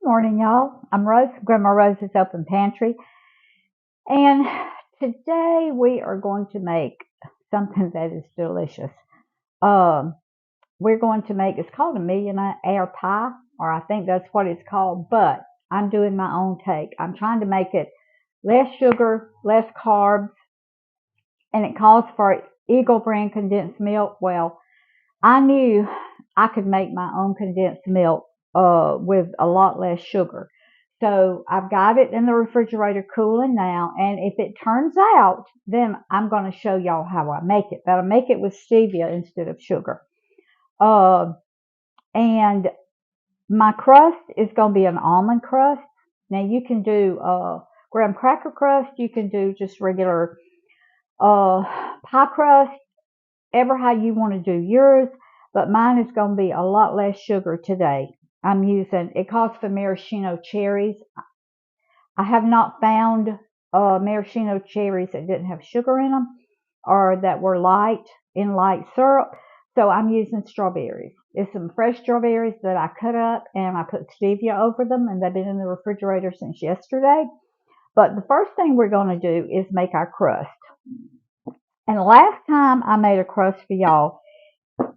Morning, y'all. I'm Rose, Grandma Rose's Open Pantry, and today we are going to make something that is delicious. Um, we're going to make, it's called a millionaire pie, or I think that's what it's called, but I'm doing my own take. I'm trying to make it less sugar, less carbs, and it calls for Eagle brand condensed milk. Well, I knew I could make my own condensed milk with a lot less sugar. So I've got it in the refrigerator cooling now. And if it turns out, then I'm going to show y'all how I make it. But I make it with stevia instead of sugar. Uh, and my crust is going to be an almond crust. Now you can do graham cracker crust. You can do just regular pie crust, ever how you want to do yours, but mine is going to be a lot less sugar today. I'm using, it calls for maraschino cherries. I have not found maraschino cherries that didn't have sugar in them or that were light syrup. So I'm using strawberries. It's some fresh strawberries that I cut up and I put stevia over them, and they've been in the refrigerator since yesterday. But the first thing we're going to do is make our crust. And the last time I made a crust for y'all,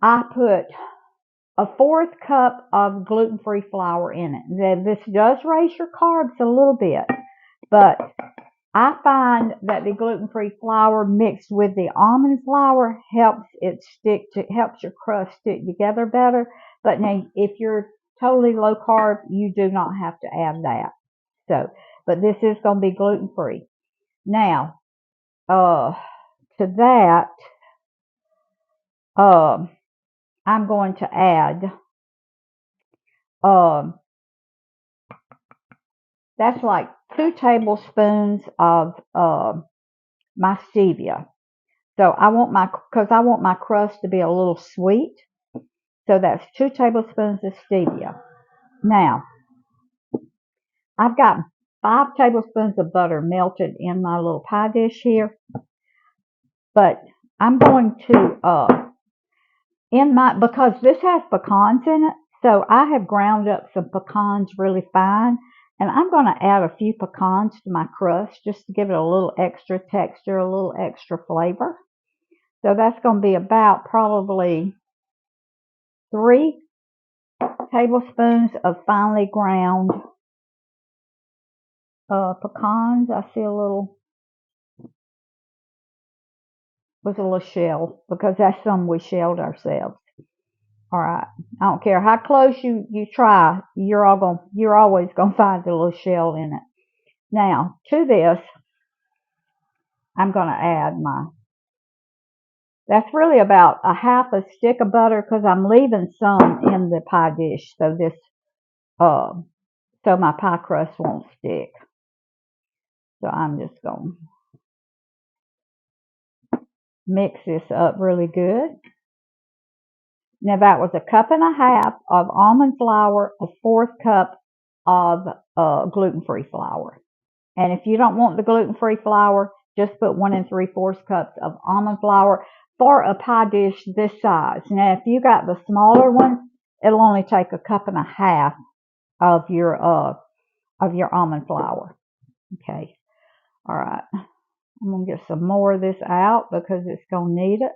I put a fourth cup of gluten-free flour in it. Now, this does raise your carbs a little bit, but I find that the gluten-free flour mixed with the almond flour helps your crust stick together better. But now, if you're totally low carb, you do not have to add that. So, but this is going to be gluten-free. Now, to that, I'm going to add, that's like 2 tablespoons of my stevia. So because I want my crust to be a little sweet. So that's 2 tablespoons of stevia. Now, I've got 5 tablespoons of butter melted in my little pie dish here. But I'm going to, because this has pecans in it, so I have ground up some pecans really fine. And I'm going to add a few pecans to my crust just to give it a little extra texture, a little extra flavor. So that's going to be about probably 3 tablespoons of finely ground pecans. I see was a little shell because that's some we shelled ourselves. All right. I don't care how close you try, you're always gonna find a little shell in it. Now to this, I'm gonna add that's really about a half a stick of butter because I'm leaving some in the pie dish so my pie crust won't stick. So I'm just gonna mix this up really good. Now that was a cup and a half of almond flour, a fourth cup of gluten-free flour. And if you don't want the gluten-free flour, just put 1 3/4 cups of almond flour for a pie dish this size. Now, if you got the smaller one, it'll only take a cup and a half of your almond flour. Okay. All right. I'm gonna get some more of this out because it's gonna need it.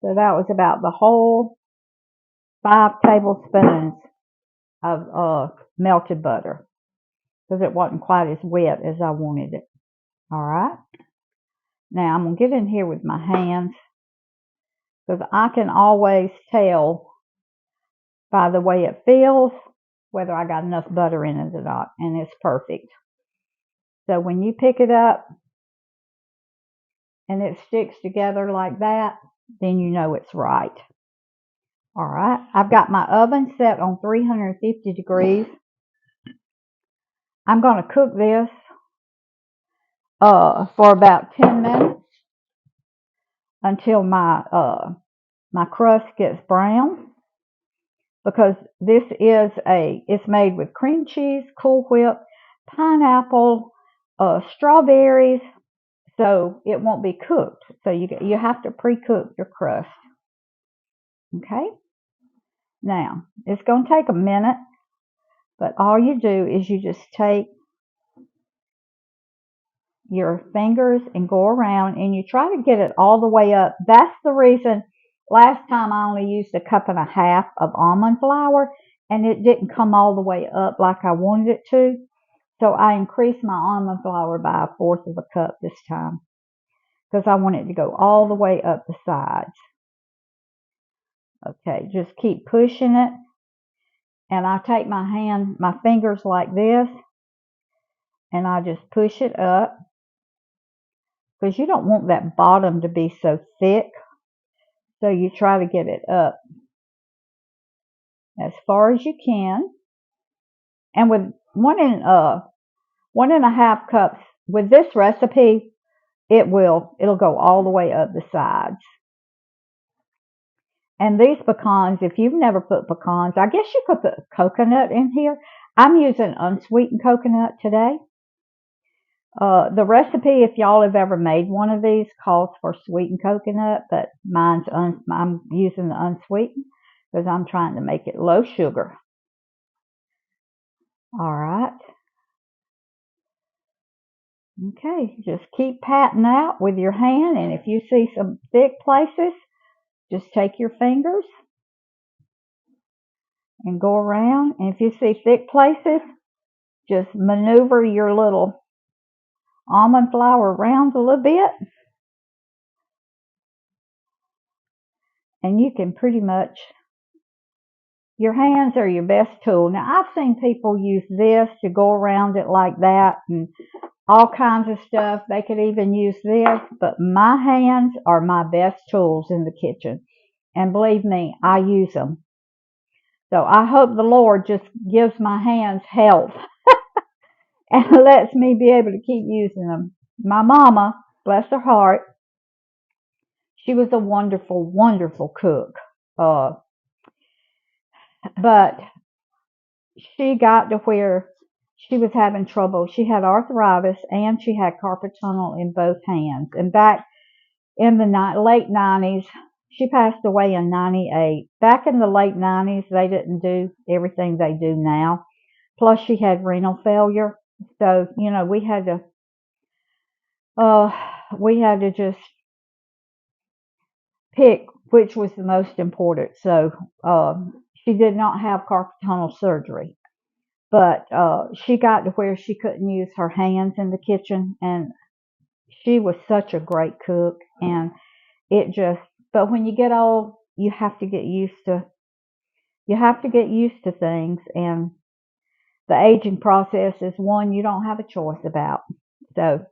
So that was about the whole 5 tablespoons of melted butter because it wasn't quite as wet as I wanted it. All right. Now I'm going to get in here with my hands because I can always tell by the way it feels whether I got enough butter in it or not, and it's perfect. So when you pick it up and it sticks together like that, then you know it's right. All right. I've got my oven set on 350 degrees. I'm going to cook this for about 10 minutes until my crust gets brown, because this is it's made with cream cheese, Cool Whip, pineapple, strawberries, so it won't be cooked. So you have to pre-cook your crust. Okay. Now, it's going to take a minute, but all you do is you just take your fingers and go around and you try to get it all the way up. That's the reason last time I only used 1.5 cups of almond flour and it didn't come all the way up like I wanted it to. So I increased my almond flour by 1/4 cup this time because I want it to go all the way up the sides. Okay, just keep pushing it. And I take my fingers like this, and I just push it up because you don't want that bottom to be so thick. So you try to get it up as far as you can. And with 1.5 cups, with this recipe, it'll go all the way up the sides. And these pecans, if you've never put pecans, I guess you could put coconut in here. I'm using unsweetened coconut today. The recipe, if y'all have ever made one of these, calls for sweetened coconut, but I'm using the unsweetened because I'm trying to make it low sugar. All right. Okay, just keep patting out with your hand, and if you see some thick places, just take your fingers and go around. And if you see thick places, just maneuver your little almond flour around a little bit, and you can pretty much, your hands are your best tool. Now, I've seen people use this to go around it like that and all kinds of stuff. They could even use this, but my hands are my best tools in the kitchen. And believe me, I use them. So I hope the Lord just gives my hands health and lets me be able to keep using them. My mama, bless her heart, she was a wonderful, wonderful cook. But she got to where she was having trouble. She had arthritis and she had carpal tunnel in both hands. And back in the late 90s, she passed away in 98. Back in the late 90s, they didn't do everything they do now. Plus, she had renal failure. So, we had to just pick which was the most important. So, she did not have carpal tunnel surgery. But she got to where she couldn't use her hands in the kitchen, and she was such a great cook. And but when you get old, you have to get used to things, and the aging process is one you don't have a choice about. So,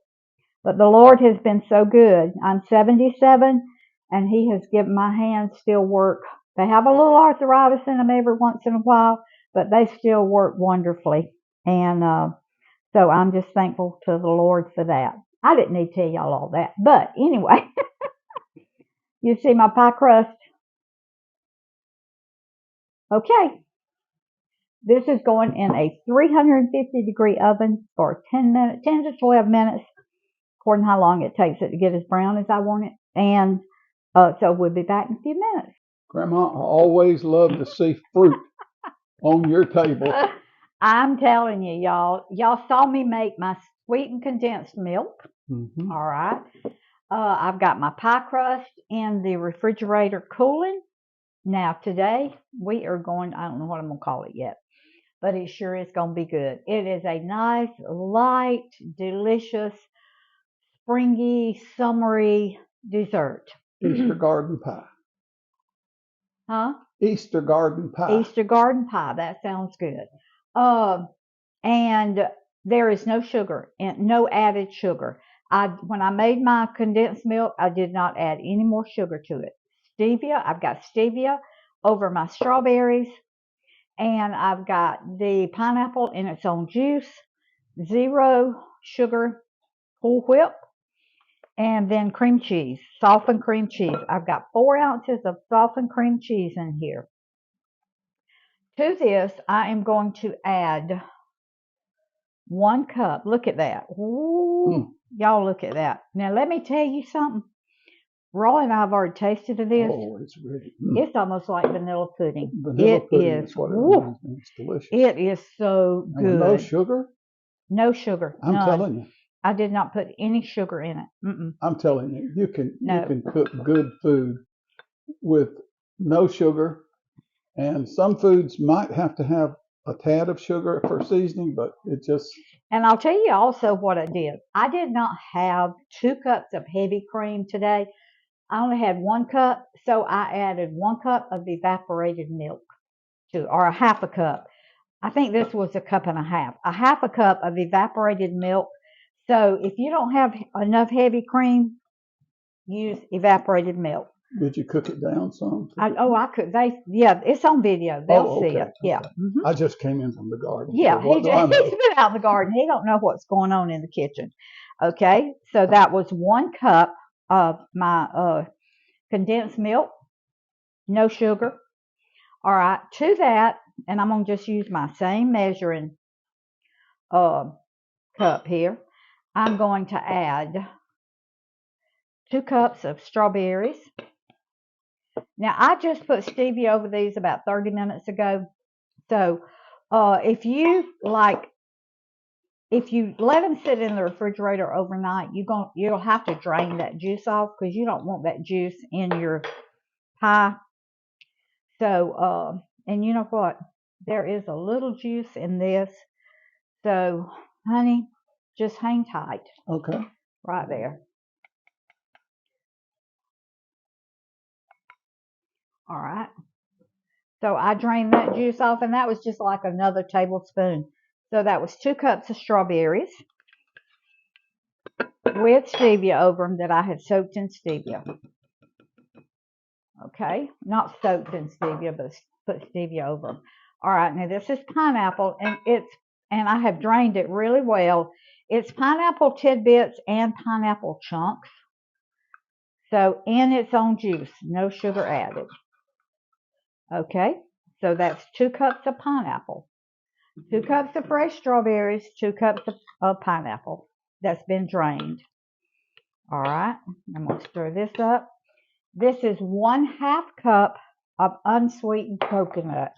but the Lord has been so good. I'm 77, and He has given my hands still work. They have a little arthritis in them every once in a while, but they still work wonderfully. And so I'm just thankful to the Lord for that. I didn't need to tell y'all all that. But anyway, you see my pie crust. Okay. This is going in a 350-degree oven for 10 to 12 minutes, according to how long it takes it to get as brown as I want it. And so we'll be back in a few minutes. Grandma, I always love to see fruit on your table. I'm telling you, y'all saw me make my sweetened condensed milk. Mm-hmm. All right. I've got my pie crust in the refrigerator cooling. Now today we are going, I don't know what I'm going to call it yet, but it sure is going to be good. It is a nice, light, delicious, springy, summery dessert. Easter garden pie. Huh? Easter garden pie. Easter garden pie. That sounds good. And there is no sugar and no added sugar. When I made my condensed milk, I did not add any more sugar to it. Stevia, I've got stevia over my strawberries, and I've got the pineapple in its own juice, 0 sugar, Cool Whip, and then cream cheese, softened cream cheese. I've got 4 ounces of softened cream cheese in here. To this, I am going to add 1 cup. Look at that. Ooh, y'all look at that. Now, let me tell you something. Roy and I have already tasted of this. Oh, it's really It's almost like vanilla pudding. vanilla It pudding is. is what it Woo, reminds me. It's delicious. it is so And with no good. sugar, No sugar, I'm none. telling you. I did not put any sugar in it. I'm telling you, you No. can cook good food with no sugar, and some foods might have to have a tad of sugar for seasoning, but it just And I'll tell you also what I did. I did not have 2 cups of heavy cream today. I only had 1 cup, so I added 1 cup of evaporated milk to, or a half a cup. I think this was a cup and a half. A half a cup of evaporated milk. So if you don't have enough heavy cream, use evaporated milk. did you cook it down some? I could. It's on video. They'll see it. Yeah. Okay. I just came in from the garden. Yeah, So what he's do I know? been out in the garden. He don't know what's going on in the kitchen. Okay, so that was 1 cup of my condensed milk, no sugar. All right, to that, and I'm gonna just use my same measuring cup here. I'm going to add 2 cups of strawberries. Now I just put stevia over these about 30 minutes ago. So if you let them sit in the refrigerator overnight, you'll have to drain that juice off because you don't want that juice in your pie. So, and you know what? There is a little juice in this. So, honey, just hang tight. Okay. Right there. All right. So I drained that juice off, and that was just like another tablespoon. So that was 2 cups of strawberries with stevia over them that I had soaked in stevia. Okay, not soaked in stevia, but put stevia over them. All right, now this is pineapple, and I have drained it really well. It's pineapple tidbits and pineapple chunks. So in its own juice, no sugar added. Okay, so that's 2 cups of pineapple, 2 cups of fresh strawberries, 2 cups of pineapple that's been drained. All right, I'm gonna stir this up. This is 1/2 cup of unsweetened coconut.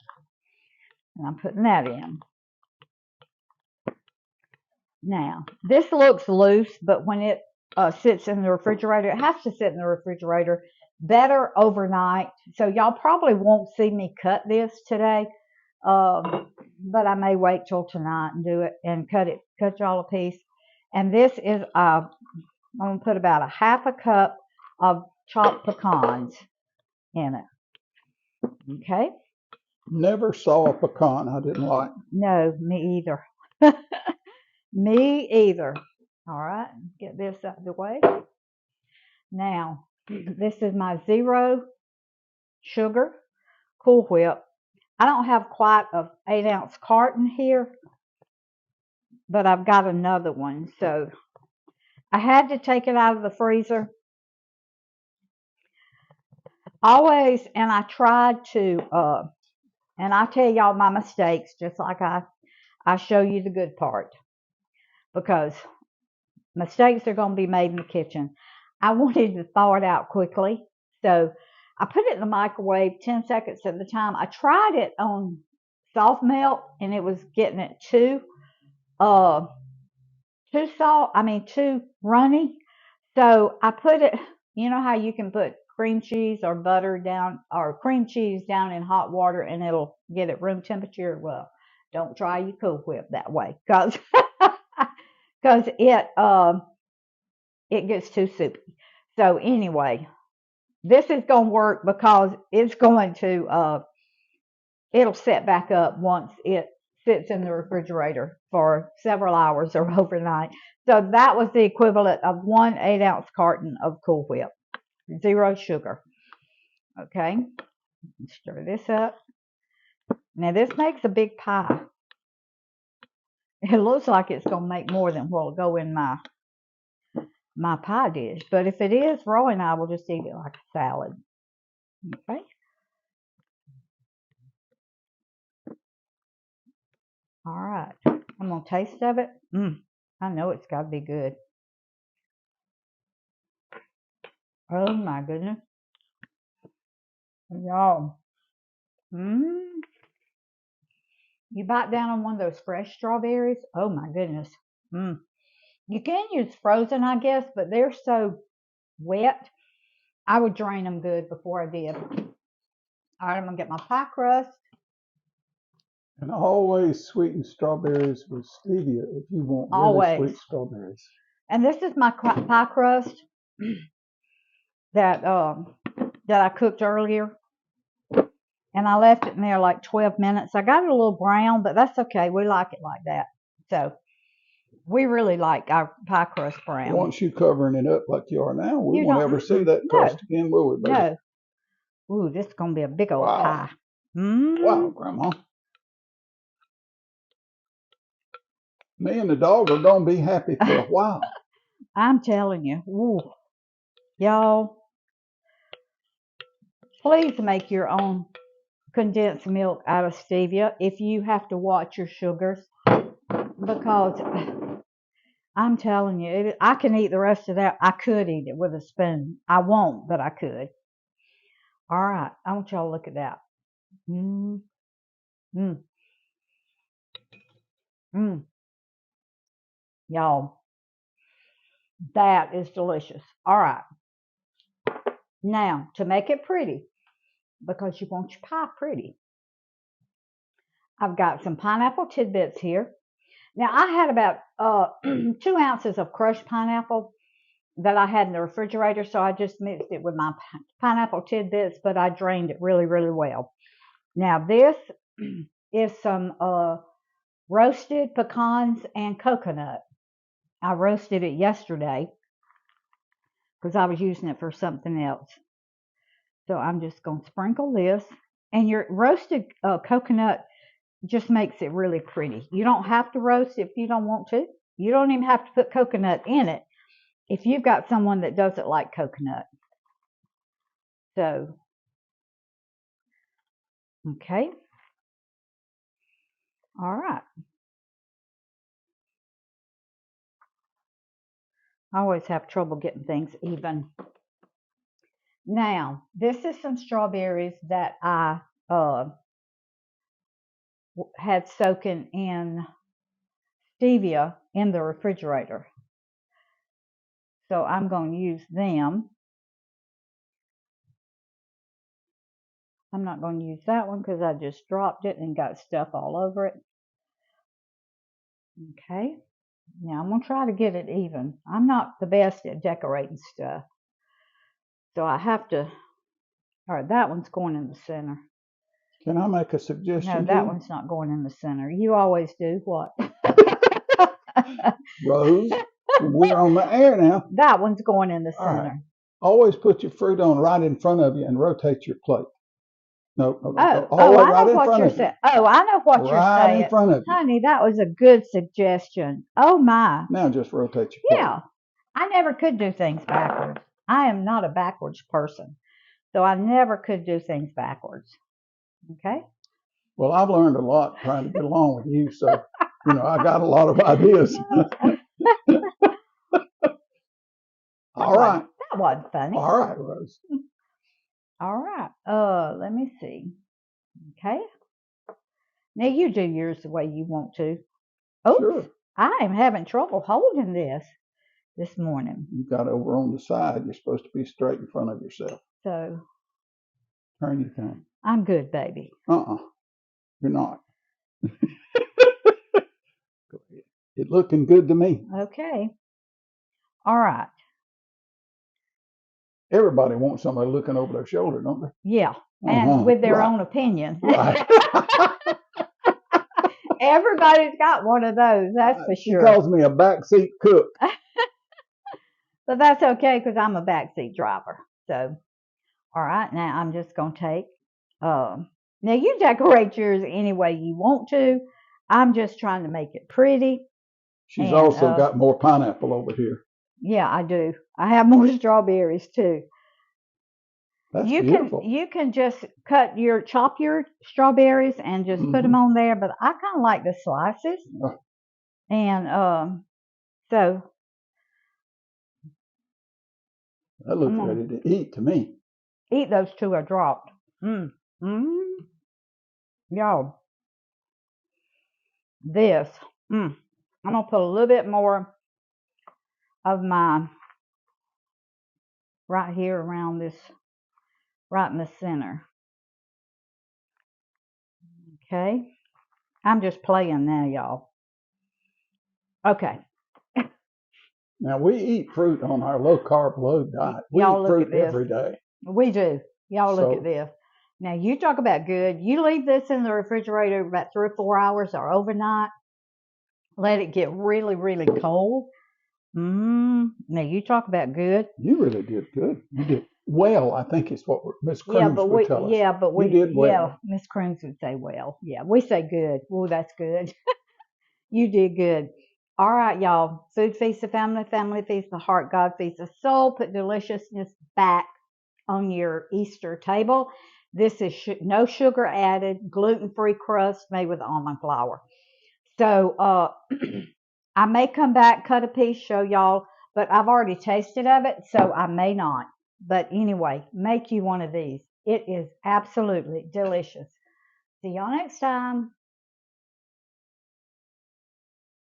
And I'm putting that in. Now, this looks loose, but when it sits in the refrigerator, it has to sit in the refrigerator better overnight. So y'all probably won't see me cut this today, but I may wait till tonight and do it and cut y'all a piece. And this is, I'm going to put about a 1/2 cup of chopped pecans in it. Okay? Never saw a pecan I didn't like. No, me either. Me either. All right, get this out of the way. Now, this is my 0 sugar Cool Whip. I don't have quite an 8-ounce carton here, but I've got another one. So I had to take it out of the freezer. Always, and I tried to, and I tell y'all my mistakes, just like I show you the good part, because mistakes are going to be made in the kitchen. I wanted to thaw it out quickly, so I put it in the microwave 10 seconds at a time. I tried it on soft melt, and it was getting it too too runny. So I put it, you know how you can put cream cheese or butter down, or cream cheese down in hot water and it'll get it room temperature? Well, don't try your Cool Whip that way, because it gets too soupy. So anyway, this is going to work because it's going to it'll set back up once it sits in the refrigerator for several hours or overnight. So that was the equivalent of 1 8-ounce carton of Cool Whip, 0 sugar. Okay, stir this up. Now this makes a big pie. It looks like it's going to make more than what will go in my pie dish, but if it is, Roy and I will just eat it like a salad. Okay. All right. I'm going to taste of it. I know it's got to be good. Oh my goodness. Y'all. You bite down on one of those fresh strawberries. Oh my goodness. You can use frozen, I guess, but they're so wet. I would drain them good before I did. All right, I'm going to get my pie crust. And always sweeten strawberries with stevia if you want really Always. sweet strawberries. And this is my pie crust that I cooked earlier. And I left it in there like 12 minutes. I got it a little brown, but that's okay. We like it like that. So we really like our pie crust brown. Once you covering it up like you are now, we won't ever see that crust again, will we, baby? No. Ooh, this is going to be a big old pie. Wow, Grandma. Me and the dog are going to be happy for a while. I'm telling you. Ooh. Y'all, please make your own condensed milk out of stevia if you have to watch your sugars, because I'm telling you, I can eat the rest of that. I could eat it with a spoon. I won't, but I could. All right, I want y'all to look at that. Y'all, that is delicious. All right, now to make it pretty, because you want your pie pretty, I've got some pineapple tidbits here. Now, I had about 2 ounces of crushed pineapple that I had in the refrigerator, so I just mixed it with my pineapple tidbits, but I drained it really, really well. Now, this is some roasted pecans and coconut. I roasted it yesterday because I was using it for something else. So I'm just going to sprinkle this. And your roasted coconut just makes it really pretty. You don't have to roast it if you don't want to. You don't even have to put coconut in it if you've got someone that doesn't like coconut. So, okay. All right. I always have trouble getting things even. Now, this is some strawberries that I had soaking in stevia in the refrigerator. So I'm going to use them. I'm not going to use that one because I just dropped it and got stuff all over it. Okay. Now I'm going to try to get it even. I'm not the best at decorating stuff. So I have to, all right, that one's going in the center. Can I make a suggestion? No, that one's not going in the center. You always do. What? Rose, we're on the air now. That one's going in the center. Right. Always put your fruit on right in front of you and rotate your plate. No, I know what you're saying. Oh, I know what you're saying. Right in front of you. Honey, that was a good suggestion. Oh, my. Now just rotate your plate. Yeah. I never could do things backwards. I am not a backwards person. So I never could do things backwards. Okay? Well, I've learned a lot trying to get along with you, so, I got a lot of ideas. All right. That wasn't funny. All right, Rose. All right. Let me see. Okay. Now you do yours the way you want to. Oh, sure. I am having trouble holding this morning. You got over on the side. You're supposed to be straight in front of yourself. So. Turn your thing. I'm good, baby. You're not. It's looking good to me. Okay. All right. Everybody wants somebody looking over their shoulder, don't they? Yeah. And with their own opinion. Right. Everybody's got one of those, that's for sure. She calls me a backseat cook. But that's okay because I'm a backseat driver. So, all right, now I'm just going to take, now you decorate yours any way you want to. I'm just trying to make it pretty. She's also got more pineapple over here. Yeah, I do. I have more strawberries too. That's beautiful. You can just chop your strawberries and just put them on there, but I kind of like the slices. And so That looks I'm gonna ready to eat to me. eat those two I dropped. Mmm. Mmm. Y'all, this. Mmm. I'm gonna put a little bit more of my right here around this, right in the center. Okay. I'm just playing now, y'all. Okay. Now, we eat fruit on our low carb, low diet. We Y'all eat look at fruit this. every day. We do. Y'all look at So, this. Now, you talk about good. You leave this in the refrigerator about 3 or 4 hours or overnight. Let it get really, really cold. Now, you talk about good. you really did good. You did well, I think is what Miss Crooms would tell us. You did well. Miss Crooms would say, well, yeah, we say good. Oh, that's good. You did good. All right, y'all. Food feeds the family, family feeds the heart, God feeds the soul. Put deliciousness back on your Easter table. This is no sugar added, gluten-free crust made with almond flour. So I may come back, cut a piece, show y'all, but I've already tasted of it, so I may not. But anyway, make you one of these. It is absolutely delicious. See y'all next time.